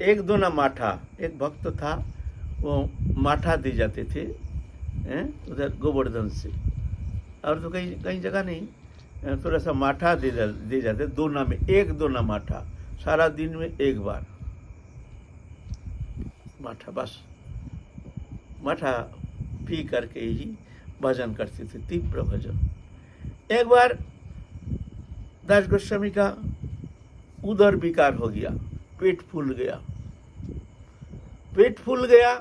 एक दो ना माठा, एक भक्त था, वो माठा दे जाते थे उधर गोवर्धन से, और तो कहीं कहीं जगह नहीं, थोड़ा सा माठा दे जाते, दोना में एक दोना माठा, सारा दिन में एक बार माठा, बस माठा पी करके ही भजन करते थे, तीव्र भजन। एक बार दास गोस्वामी का उदर विकार हो गया, पेट फूल गया, पेट फूल गया।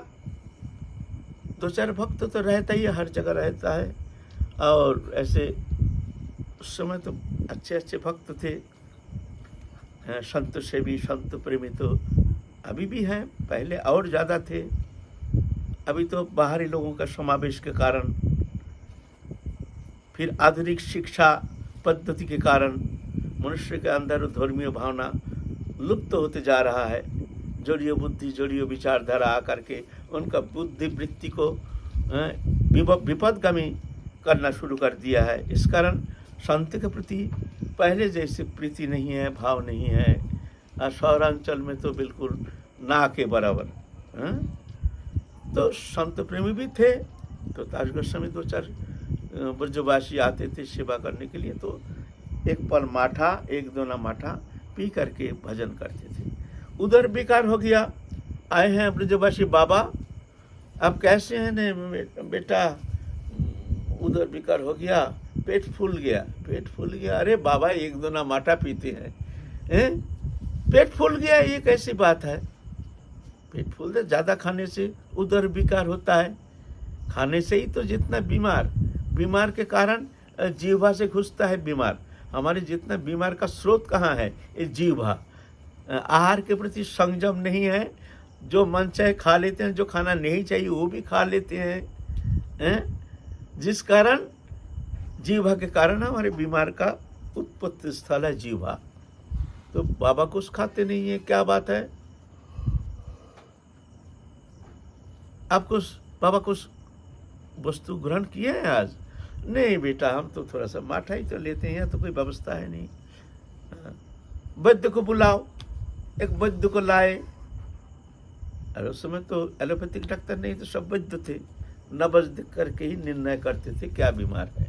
दो चार भक्त तो रहता ही है, हर जगह रहता है, और ऐसे उस समय तो अच्छे अच्छे भक्त थे, संत सेवी संत प्रेमी तो अभी भी हैं, पहले और ज़्यादा थे। अभी तो बाहरी लोगों का समावेश के कारण, फिर आधुनिक शिक्षा पद्धति के कारण मनुष्य के अंदर धर्मीय भावना लुप्त होते जा रहा है। जोड़ियो बुद्धि जोड़ियो विचारधारा आकर के उनका बुद्धि वृत्ति को विपदगामी करना शुरू कर दिया है। इस कारण संत के प्रति पहले जैसे प्रीति नहीं है, भाव नहीं है, और शहरांचल में तो बिल्कुल ना के बराबर। तो संत प्रेमी भी थे, तो दास गोस्वामी दो चार ब्रजवासी आते थे सेवा करने के लिए, तो एक पल माठा, एक दोना माठा पी करके भजन करते थे। उधर विकार हो गया, आए हैं ब्रजवासी बाबा, अब कैसे हैं ने बेटा, उधर विकार हो गया, पेट फूल गया, पेट फूल गया। अरे बाबा एक दोना माठा पीते हैं, पेट फूल गया, ये कैसी बात है? पेट फूल दे, ज़्यादा खाने से उधर विकार होता है। खाने से ही तो जितना बीमार के कारण जीवा से घुसता है बीमार। हमारे जितना बीमार का स्रोत कहाँ है? ये जीवा। आहार के प्रति संयम नहीं है, जो मन चाहे खा लेते हैं, जो खाना नहीं चाहिए वो भी खा लेते हैं, जिस कारण जीवा के कारण हमारे बीमार का उत्पत्ति स्थल है जीवा। तो बाबा कुछ खाते नहीं है, क्या बात है? आप कुछ बाबा कुछ वस्तु ग्रहण किए हैं आज? नहीं बेटा, हम तो थोड़ा सा माठा ही तो लेते हैं, यहाँ तो कोई व्यवस्था है नहीं। वैद्य को बुलाओ, एक वैद्य को लाए। अरे उस समय तो एलोपैथिक डॉक्टर नहीं, तो सब वैद्य थे। नब्ज देख करके ही निर्णय करते थे क्या बीमार है।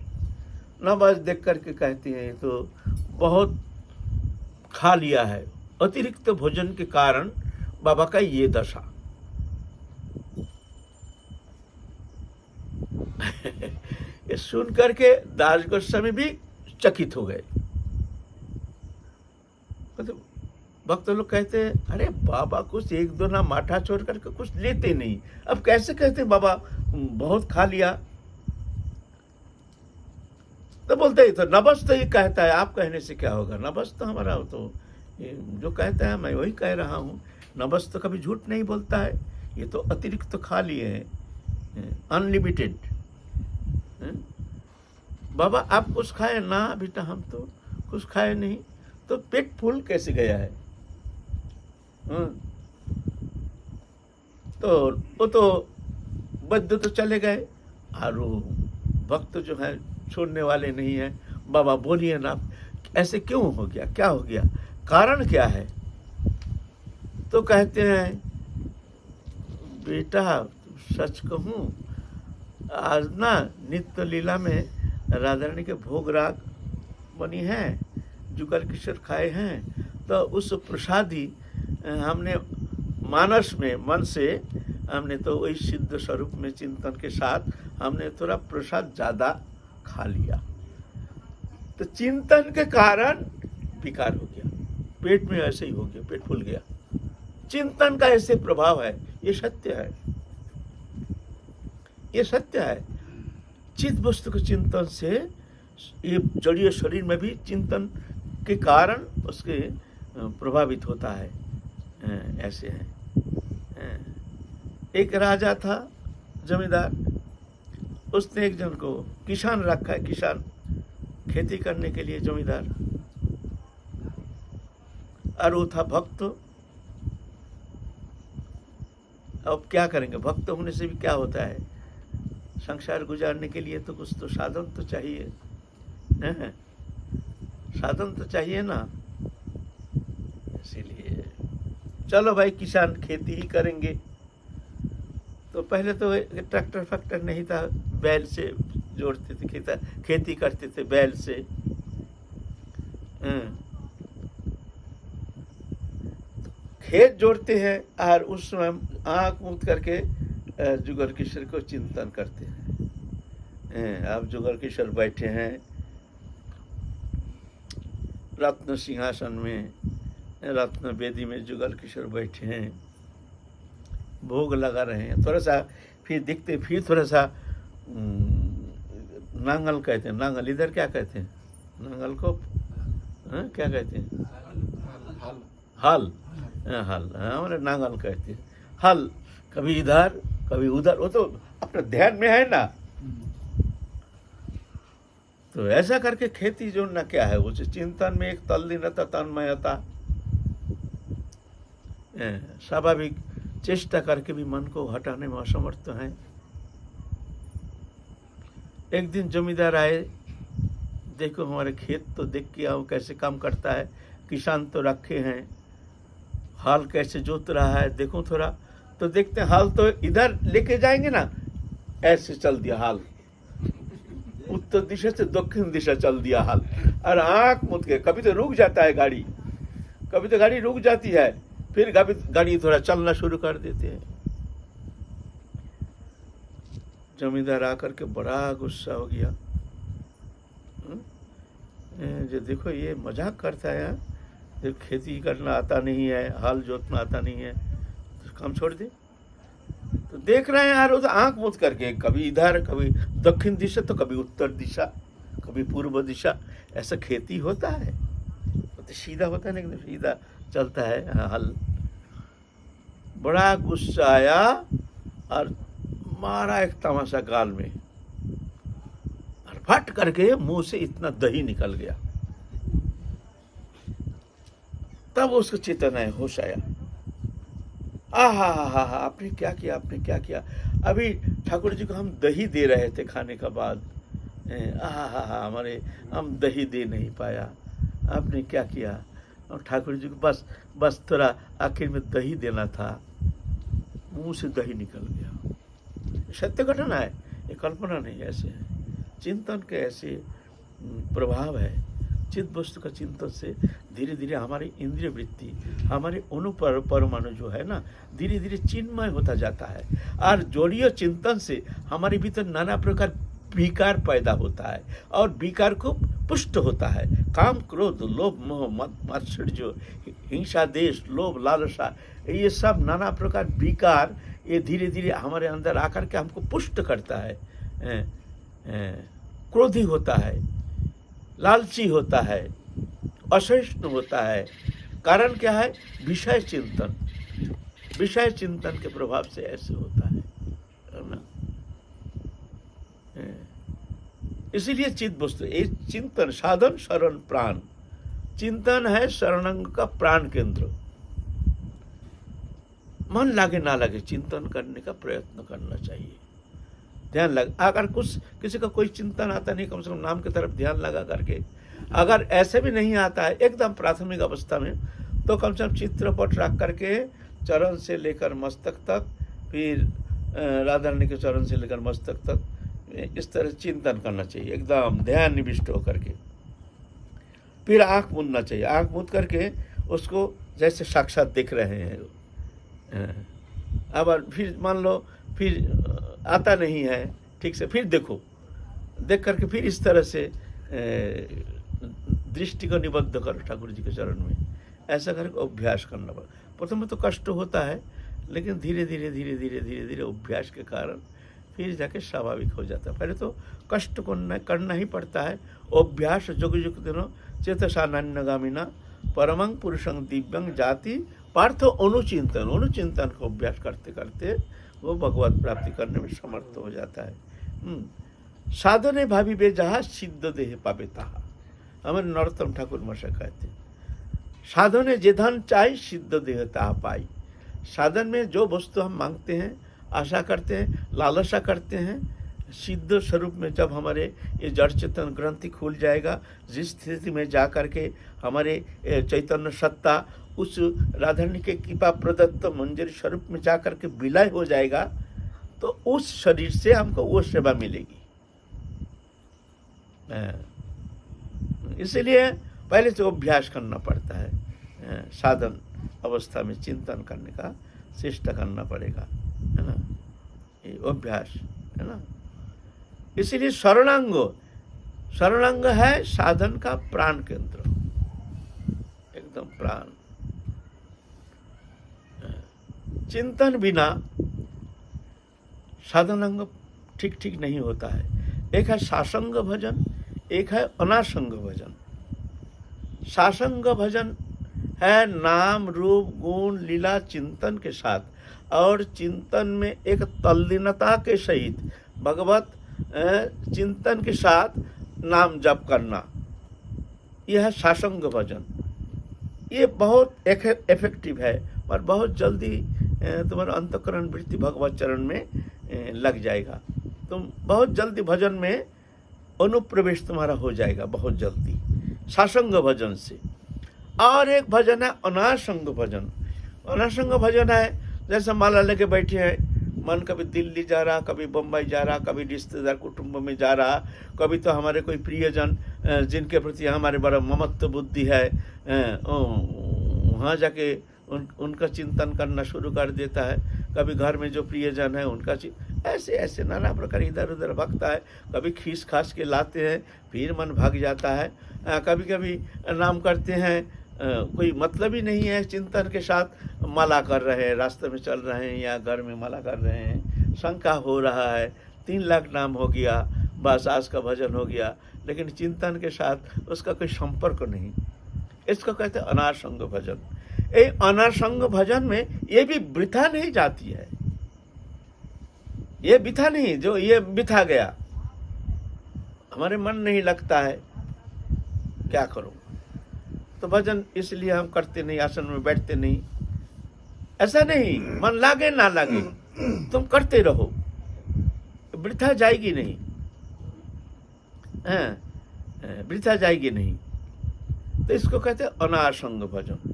नब्ज देख करके कहते हैं तो बहुत खा लिया है, अतिरिक्त भोजन के कारण बाबा का ये दशा। ये सुन करके दास गोस्वामी भी चकित हो गए। मतलब भक्त लोग कहते हैं, अरे बाबा कुछ एक दो ना माठा छोड़ करके कुछ लेते नहीं, अब कैसे कहते बाबा बहुत खा लिया? तो बोलते ही तो नबस तो ये कहता है, आप कहने से क्या होगा? नबस तो हमारा तो जो कहता है मैं वही कह रहा हूँ। नबस तो कभी झूठ नहीं बोलता है। ये तो अतिरिक्त तो खा लिए हैं, अनलिमिटेड। बाबा आप कुछ खाए ना? बेटा हम तो कुछ खाए नहीं। तो पेट फूल कैसे गया है? तो वो तो वैद्य तो चले गए, और भक्त जो है छोड़ने वाले नहीं है। बाबा बोलिए ना, ऐसे क्यों हो गया, क्या हो गया, कारण क्या है? तो कहते हैं बेटा सच कहूँ, आज ना नित्य लीला में राधा रानी के भोग राग बनी है, जुगल किशोर खाए हैं, तो उस प्रसादी हमने मानस में मन से हमने तो वही सिद्ध स्वरूप में चिंतन के साथ हमने थोड़ा प्रसाद ज़्यादा खा लिया, तो चिंतन के कारण विकार हो गया, पेट में ऐसे ही हो गया, पेट फूल गया। चिंतन का ऐसे प्रभाव है, ये सत्य है, ये सत्य है। चित्त वस्तु के चिंतन से ये जड़ीय शरीर में भी चिंतन के कारण उसके प्रभावित होता है। ऐसे है। एक राजा था जमींदार, उसने एक जन को किसान रखा है, किसान खेती करने के लिए जमींदार, और वो था भक्त। अब क्या करेंगे, भक्त होने से भी क्या होता है, संसार गुजारने के लिए तो कुछ तो साधन तो चाहिए, साधन तो चाहिए ना। इसीलिए चलो भाई किसान खेती ही करेंगे। तो पहले तो ट्रैक्टर फैक्टर नहीं था, बैल से जोड़ते थे, खेती करते थे बैल से। खेत जोड़ते हैं और उस समय आँख मूंद करके जुगल किशोर को चिंतन करते हैं। अब जुगल किशोर बैठे हैं रत्न सिंहासन में, रत्न वेदी में जुगल किशोर बैठे हैं, भोग लगा रहे हैं। थोड़ा सा फिर दिखते, फिर थोड़ा सा नांगल कहते हैं, नांगल इधर क्या कहते हैं, नांगल को क्या कहते हैं, हल, हल हमारे नांगल कहते हैं, हल कभी इधर कभी उधर, वो तो अपने ध्यान में है ना। तो ऐसा करके खेती जोड़ना क्या है, उस चिंतन में एक तल्लीनता तन्मयता, स्वाभाविक चेष्टा करके भी मन को हटाने में असमर्थ हैं। एक दिन जमींदार आए, देखो हमारे खेत तो देख के आओ कैसे काम करता है, किसान तो रखे हैं, हाल कैसे जोत रहा है देखो थोड़ा। तो देखते हैं हाल तो इधर लेके जाएंगे ना, ऐसे चल दिया हाल, उत्तर दिशा से दक्षिण दिशा चल दिया हाल। और आंख मूंद के, कभी तो रुक जाता है गाड़ी, कभी तो गाड़ी रुक जाती है, फिर गाड़ी थोड़ा चलना शुरू कर देते हैं। जमींदार आकर के बड़ा गुस्सा हो गया, जो देखो ये मजाक करता है, जब खेती करना आता नहीं है, हाल जोतना आता नहीं है, तो काम छोड़ दे। तो देख रहे हैं यार, वो तो आंख मूंद करके कभी इधर कभी दक्षिण दिशा तो कभी उत्तर दिशा कभी पूर्व दिशा, ऐसा खेती होता है? तो सीधा होता है ना, एकदम सीधा चलता है हल। बड़ा गुस्सा आया और मारा एक तमाशा गाल में, और फट करके मुंह से इतना दही निकल गया। तब उसको चेतन आया, होश आया, आहा हा, आपने क्या किया, आपने क्या किया। अभी ठाकुर जी को हम दही दे रहे थे खाने का बाद, आहा हा, हमारे हम दही दे नहीं पाया, आपने क्या किया। और ठाकुर जी को बस थोड़ा आखिर में दही देना था, मुंह से दही निकल गया। सत्य घटना है, ये कल्पना नहीं, ऐसे है चिंतन के ऐसे प्रभाव है। चित्त वस्तु का चिंतन से धीरे धीरे हमारी इंद्रिय वृत्ति, हमारे परमाणु जो है ना, धीरे धीरे चिन्मय होता जाता है। और जोड़ियों चिंतन से हमारे भीतर नाना प्रकार विकार पैदा होता है, और विकार को पुष्ट होता है। काम, क्रोध, लोभ, मोह, मद, मात्सर्य, हिंसा, देश, लोभ, लालसा, ये सब नाना प्रकार विकार, ये धीरे धीरे हमारे अंदर आकर के हमको पुष्ट करता है। क्रोधी होता है, लालची होता है, असहिष्णु होता है। कारण क्या है? विषय चिंतन। विषय चिंतन के प्रभाव से ऐसे होता है ना। इसीलिए चित्त वस्तु, ये चिंतन साधन शरण प्राण, चिंतन है शरणंग का प्राण केंद्र। मन लागे ना लगे, चिंतन करने का प्रयत्न करना चाहिए। ध्यान लग, अगर किसी का कोई चिंतन आता नहीं, कम से कम नाम की तरफ ध्यान लगा करके, अगर ऐसे भी नहीं आता है एकदम प्राथमिक अवस्था में, तो कम से कम चित्रपट रख करके चरण से लेकर मस्तक तक, फिर राधा रानी के चरण से लेकर मस्तक तक, इस तरह चिंतन करना चाहिए, एकदम ध्यान निविष्ट होकर के। फिर आँख मूंदना चाहिए, आँख मूंद करके उसको जैसे साक्षात देख रहे हैं। अब फिर मान लो फिर आता नहीं है ठीक से, फिर देखो, देख करके फिर इस तरह से दृष्टि को निबद्ध करो ठाकुर जी के चरण में। ऐसा करके अभ्यास करना पड़ेगा। प्रथम में तो कष्ट होता है, लेकिन धीरे धीरे धीरे धीरे धीरे धीरे अभ्यास के कारण फिर जाके स्वाभाविक हो जाता है। पहले तो कष्ट को करना ही पड़ता है। अभ्यास जुग जुग दिनों चेतसा नान्यगामिना परमं पुरुषं दिव्यं जाति पार्थ अनुचिंतन। अनुचिंतन को अभ्यास करते करते वो भगवत प्राप्ति करने में समर्थ हो जाता है। साधने भाविबे जहाँ सिद्ध देह पावे ताहा, हमारे नरोत्तम ठाकुर मशा कहते हैं, साधने जे धन चाहे सिद्ध देह ताहा पाई। साधन में जो वस्तु हम मांगते हैं, आशा करते हैं, लालसा करते हैं, सिद्ध स्वरूप में जब हमारे ये जड़ चेतन ग्रंथि खुल जाएगा, जिस स्थिति में जा करके हमारे चैतन्य सत्ता उस राधारणी के कृपा प्रदत्त मंजरी स्वरूप में जाकर के विलय हो जाएगा, तो उस शरीर से हमको वो सेवा मिलेगी। इसलिए पहले तो अभ्यास करना पड़ता है, साधन अवस्था में चिंतन करने का चेष्टा करना पड़ेगा, है ना, ये अभ्यास है ना। इसीलिए शरणांग है साधन का प्राण केंद्र, एकदम प्राण। चिंतन बिना साधनांग ठीक ठीक नहीं होता है। एक है सासंग भजन, एक है अनासंग भजन। सासंग भजन है नाम रूप गुण लीला चिंतन के साथ, और चिंतन में एक तल्लीनता के सहित भगवत चिंतन के साथ नाम जप करना, यह है सासंग भजन। ये बहुत इफेक्टिव है और बहुत जल्दी तुम्हारा अंतःकरण वृत्ति भगवत चरण में लग जाएगा। तुम बहुत जल्दी भजन में अनुप्रवेश तुम्हारा हो जाएगा, बहुत जल्दी सासंग भजन से। और एक भजन है अनासंग भजन। अनासंग भजन है जैसे माला लेके बैठे हैं, मन कभी दिल्ली जा रहा, कभी बम्बई जा रहा, कभी रिश्तेदार कुटुंब में जा रहा, कभी तो हमारे कोई प्रियजन जिनके प्रति हमारे बड़ा ममत्व बुद्धि है, वहाँ जाके उनका चिंतन करना शुरू कर देता है। कभी घर में जो प्रियजन है उनका ऐसे ऐसे नाना प्रकार इधर उधर भगता है। कभी खींच खास के लाते हैं, फिर मन भाग जाता है। कभी कभी नाम करते हैं, कोई मतलब ही नहीं है, चिंतन के साथ माला कर रहे हैं, रास्ते में चल रहे हैं या घर में माला कर रहे हैं, शंका हो रहा है, 3 लाख नाम हो गया, बस आज का भजन हो गया, लेकिन चिंतन के साथ उसका कोई संपर्क नहीं। इसको कहते हैं अनासंग भजन। ये अनासंग भजन में ये भी वृथा नहीं जाती है, ये वृथा नहीं, जो ये वृथा गया, हमारे मन नहीं लगता है, क्या करूं, तो भजन इसलिए हम करते नहीं, आसन में बैठते नहीं। ऐसा नहीं, मन लागे ना लागे तुम करते रहो, वृथा जाएगी नहीं, वृथा जाएगी नहीं। तो इसको कहते हैं अनासंग भजन।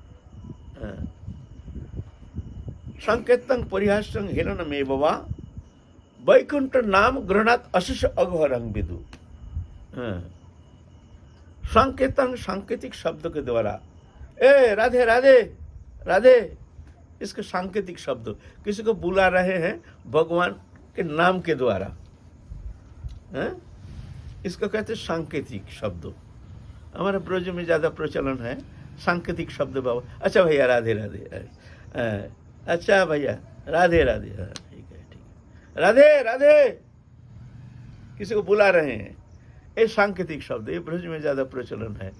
संकेतन परिहासं हिरण में बवा वैकुंठ नाम ग्रहणात अशिष अघोरंग विदु। संकेतन सांकेतिक शब्द के द्वारा, ए राधे राधे राधे, इसके सांकेतिक शब्द, किसी को बुला रहे हैं भगवान के नाम के द्वारा, इसको कहते हैं सांकेतिक शब्द। हमारे ब्रज में ज्यादा प्रचलन है सांकेतिक शब्द। बाबा अच्छा भैया राधे राधे, अच्छा भैया राधे राधे, ठीक है ठीक है, राधे राधे, किसी को बुला रहे हैं, ये सांकेतिक शब्द, ये ब्रज में ज्यादा प्रचलन है।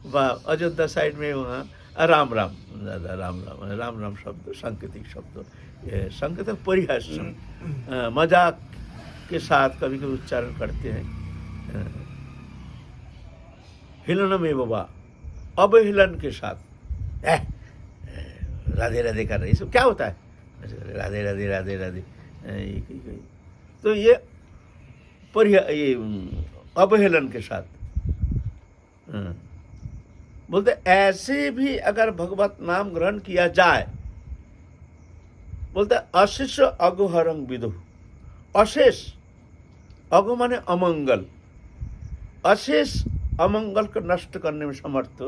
अयोध्या साइड में वहाँ राम राम, ज्यादा राम राम, राम राम शब्द सांकेतिक शब्द। ये संकेतक परिहास, मजाक के साथ कभी कभी उच्चारण करते हैं। हिलन में बाबा, अवहिलन के साथ राधे राधे कर रहे, इसको क्या होता है, राधे राधे राधे राधे, तो ये अवहेलन के साथ बोलते। ऐसे भी अगर भगवत नाम ग्रहण किया जाए, बोलते अशिष अघोहरंग विदु। अशेष, अघो माने अमंगल, अशेष अमंगल को नष्ट करने में समर्थ,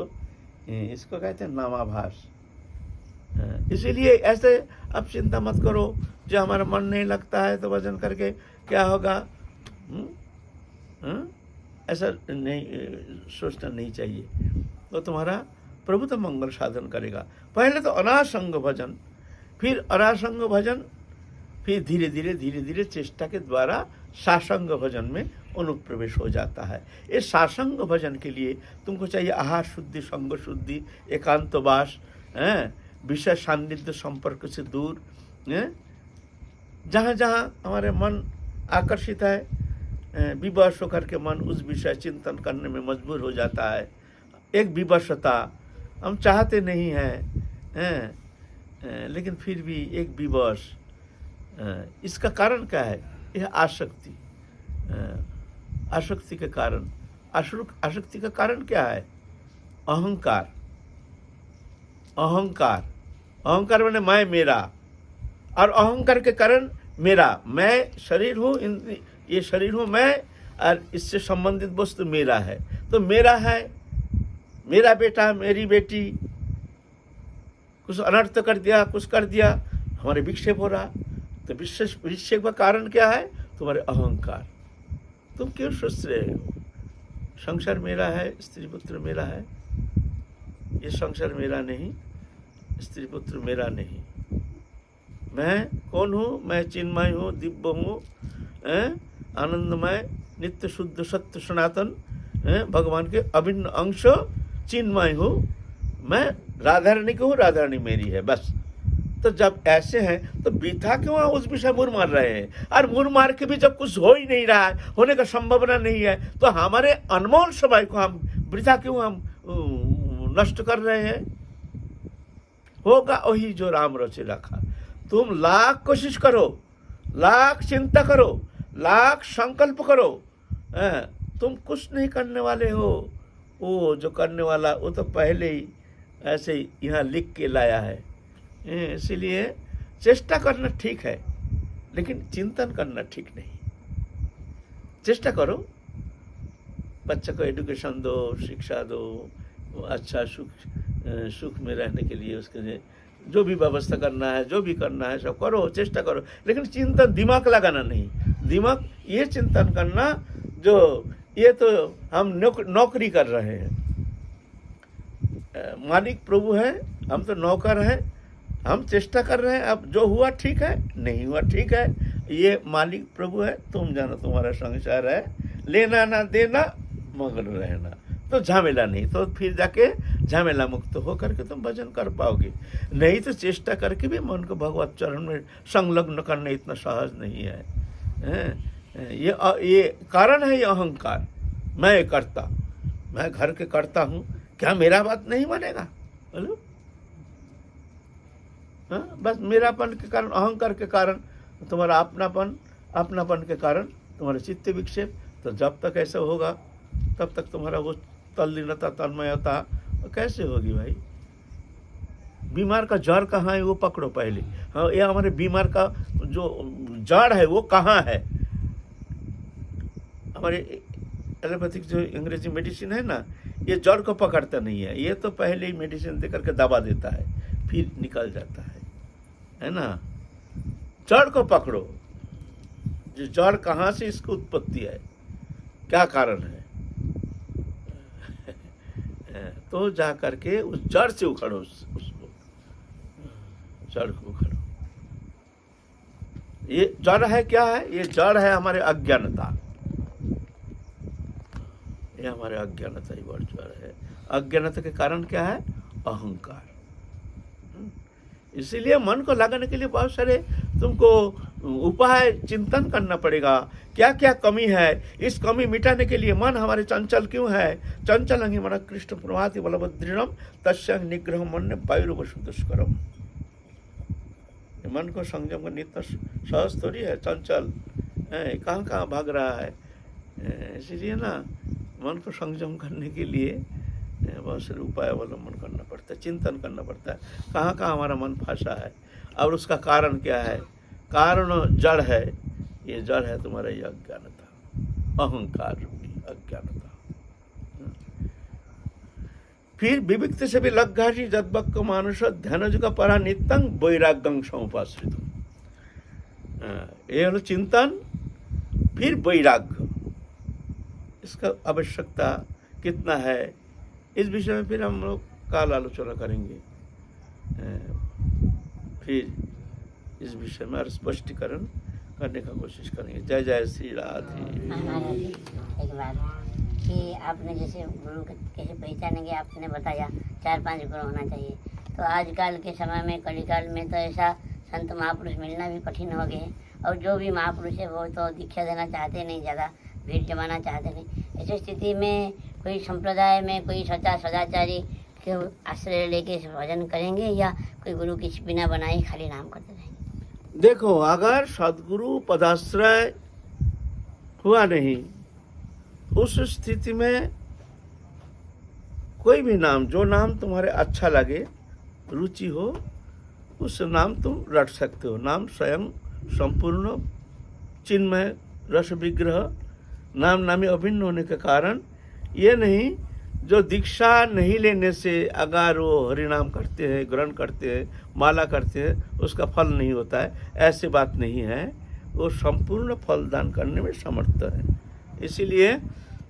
इसको कहते हैं नामाभास। इसीलिए ऐसे अब चिंता मत करो, जो हमारा मन नहीं लगता है तो भजन करके क्या होगा, ऐसा नहीं सोचना नहीं चाहिए। तो तुम्हारा प्रभु तो मंगल साधन करेगा। पहले तो अनासंग भजन, फिर अनासंग भजन, फिर धीरे धीरे चेष्टा के द्वारा सासंग भजन में अनुप्रवेश हो जाता है। इस सासंग भजन के लिए तुमको चाहिए आहार शुद्धि, संग शुद्धि, एकांतवास, विषय सान्निध्य संपर्क से दूर। जहाँ जहाँ हमारे मन आकर्षित है, विवश होकर के मन उस विषय चिंतन करने में मजबूर हो जाता है। एक विवशता, हम चाहते नहीं हैं, लेकिन फिर भी एक विवश। इसका कारण क्या है? यह आसक्ति, आसक्ति के कारण। आसक्ति का कारण क्या है? अहंकार। अहंकार, अहंकार माने मैं मेरा, और अहंकार के कारण मेरा, मैं शरीर हूँ, ये शरीर हूँ मैं, और इससे संबंधित वस्तु मेरा है। तो मेरा है, मेरा बेटा, मेरी बेटी, कुछ अनर्थ कर दिया, कुछ कर दिया, हमारे विक्षेप हो रहा। तो विक्षेप का कारण क्या है? तुम्हारे अहंकार। तुम क्यों सोच रहे हो संसार मेरा है, स्त्री पुत्र मेरा है? ये संसार मेरा नहीं, स्त्री पुत्र मेरा नहीं। मैं कौन हूँ? मैं चिन्मय हूँ, दिव्य हूँ, आनंदमय, नित्य शुद्ध सत्य सनातन, भगवान के अभिन्न अंश चिन्मय हूँ। मैं राधा रानी की हूँ, राधा रानी मेरी है, बस। तो जब ऐसे हैं तो वृथा क्यों उस विषय मुर मार रहे हैं? और मुर मार के भी जब कुछ हो ही नहीं रहा है, होने का संभावना नहीं है, तो हमारे अनमोल समय को हम वृथा क्यों हम नष्ट कर रहे हैं? होगा वही जो राम रचे रखा। तुम लाख कोशिश करो, लाख चिंता करो, लाख संकल्प करो, तुम कुछ नहीं करने वाले हो। वो जो करने वाला वो तो पहले ही ऐसे ही यहाँ लिख के लाया है। इसीलिए चेष्टा करना ठीक है, लेकिन चिंतन करना ठीक नहीं। चेष्टा करो, बच्चे को एजुकेशन दो, शिक्षा दो, अच्छा सुख में रहने के लिए उसके लिए जो भी व्यवस्था करना है, जो भी करना है सब करो, चेष्टा करो, लेकिन चिंतन दिमाग लगाना नहीं। दिमाग ये चिंतन करना जो ये तो हम नौकरी कर रहे हैं, मालिक प्रभु है, हम तो नौकर हैं, हम चेष्टा कर रहे हैं। अब जो हुआ ठीक है, नहीं हुआ ठीक है, ये मालिक प्रभु है, तुम जानो तुम्हारा संसार है, लेना ना देना मगन रहना, तो झमेला नहीं। तो फिर जाके झमेला मुक्त हो करके तुम भजन कर पाओगे। नहीं तो चेष्टा करके भी मन को भगवत चरण में संलग्न करना इतना सहज नहीं है। ये कारण है, ये अहंकार। मैं करता, मैं घर के करता हूँ, क्या मेरा बात नहीं मानेगा? बोलो, बस मेरापन के कारण, अहंकार के कारण, तुम्हारा अपनापन के कारण तुम्हारा चित्त विक्षेप। तो जब तक ऐसा होगा तब तक तुम्हारा वो तल्लीनता, तन्मयता कैसे होगी भाई? बीमार का जड़ कहाँ है वो पकड़ो पहले। हाँ, ये हमारे बीमार का जो जड़ है वो कहाँ है? हमारे एलोपैथिक जो अंग्रेजी मेडिसिन है ना, ये जड़ को पकड़ता नहीं है, ये तो पहले ही मेडिसिन दे करके दबा देता है, फिर निकल जाता है ना। जड़ को पकड़ो, जो जड़ कहाँ से इसकी उत्पत्ति है, क्या कारण है, तो जा करके उस जड़ से उखड़ो, उसको जड़ को उखड़ो। ये जड़ है, क्या है? ये जड़ है हमारे अज्ञानता। ये हमारे अज्ञानता ही बड़ जड़ है। अज्ञानता के कारण क्या है? अहंकार। इसीलिए मन को लगाने के लिए बहुत सारे तुमको उपाय चिंतन करना पड़ेगा। क्या क्या कमी है, इस कमी मिटाने के लिए मन हमारे चंचल क्यों है? चंचल अंगी मन कृष्ण प्रभाति बलभद्रिणम तस्यांग निग्रह मन वायुर्वशु दुष्करम। मन को संयम करना इतना सहज थोड़ी है, चंचल कहाँ कहाँ भाग रहा है। इसीलिए ना मन को संयम करने के लिए बहुत सारे उपाय अवलंबन करना पड़ता है, चिंतन करना पड़ता है, कहाँ कहाँ हमारा मन फंसा है और उसका कारण क्या है। कारण जड़ है, ये जड़ है तुम्हारा ये अज्ञानता, अहंकार रूपी अज्ञानता। फिर विविक्त से भी लग्घासी जद्वक्क मानुष ध्यान का परा नित्यं वैराग्यं समुपाश्रित। ये हलो चिंतन, फिर वैराग्य, इसका आवश्यकता कितना है, इस विषय में फिर हम लोग काल आलोचना करेंगे। फिर इस विषय में स्पष्टीकरण करने का कोशिश करेंगे। जय जय श्री राधे। एक बात कि आपने जैसे गुरु कैसे पहचानेंगे, आपने बताया 4-5 गुरु होना चाहिए। तो आजकल के समय में, कलिकाल में तो ऐसा संत महापुरुष मिलना भी कठिन हो गए, और जो भी महापुरुष है वो तो दीक्षा देना चाहते नहीं, ज़्यादा भीड़ जमाना चाहते नहीं। ऐसी स्थिति में कोई संप्रदाय में कोई सदाचारी के आश्रय लेके भजन करेंगे, या कोई गुरु की बिना बनाए खाली नाम करते रहेंगे? देखो, अगर सदगुरु पदाश्रय हुआ नहीं, उस स्थिति में कोई भी नाम, जो नाम तुम्हारे अच्छा लगे रुचि हो उस नाम तुम रट सकते हो। नाम स्वयं संपूर्ण चिन्मय रस विग्रह नाम नामी अभिन्न होने के कारण ये नहीं जो दीक्षा नहीं लेने से अगर वो हरिनाम करते हैं, ग्रहण करते हैं, माला करते हैं, उसका फल नहीं होता है, ऐसी बात नहीं है। वो संपूर्ण फल दान करने में समर्थ है। इसीलिए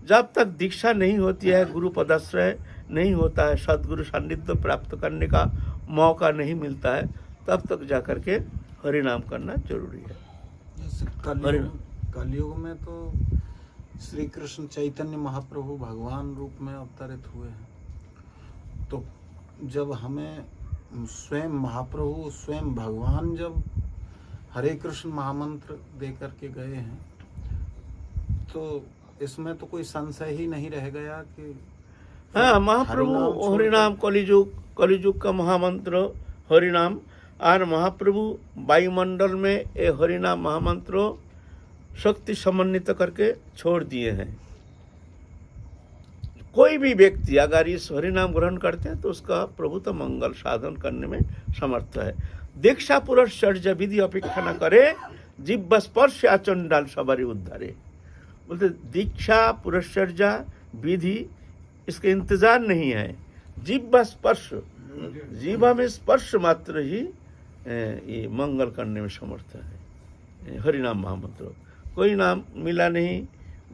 जब तक दीक्षा नहीं होती है, गुरु पदाश्रय नहीं होता है, सद्गुरु सान्निध्य प्राप्त करने का मौका नहीं मिलता है, तब तक जाकर के हरिनाम करना जरूरी है। जैसे कलयुग में तो श्री कृष्ण चैतन्य महाप्रभु भगवान रूप में अवतरित हुए हैं, तो जब हमें स्वयं महाप्रभु स्वयं भगवान जब हरे कृष्ण महामंत्र दे करके गए हैं, तो इसमें तो कोई संशय ही नहीं रह गया कि हाँ, महाप्रभु हरिनाम कलिजुग का महामंत्र हरिनाम, और महाप्रभु वायुमंडल में ये हरिनाम महामंत्र शक्ति समन्वित करके छोड़ दिए हैं। कोई भी व्यक्ति अगर इस हरिनाम ग्रहण करते हैं तो उसका प्रभुत्व मंगल साधन करने में समर्थ है। दीक्षा पुरस्चर्य विधि अपेक्षा न करे, जिह्वा स्पर्श आचंडाल सबारी उद्धारे। बोलते दीक्षा पुरस्चर्या विधि इसके इंतजार नहीं है। जिह्वा स्पर्श, जीवा में स्पर्श मात्र ही ये मंगल करने में समर्थ है। हरिनाम महामंत्र कोई नाम मिला नहीं,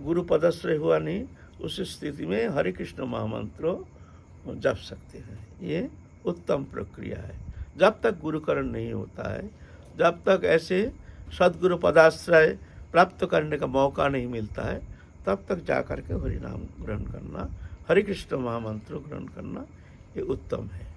गुरु पदाश्रय हुआ नहीं, उस स्थिति में हरे कृष्ण महामंत्र जप सकते हैं। ये उत्तम प्रक्रिया है। जब तक गुरुकरण नहीं होता है, जब तक ऐसे सद्गुरु पदाश्रय प्राप्त करने का मौका नहीं मिलता है, तब तक जाकर के हरिनाम ग्रहण करना, हरे कृष्ण महामंत्र ग्रहण करना ये उत्तम है।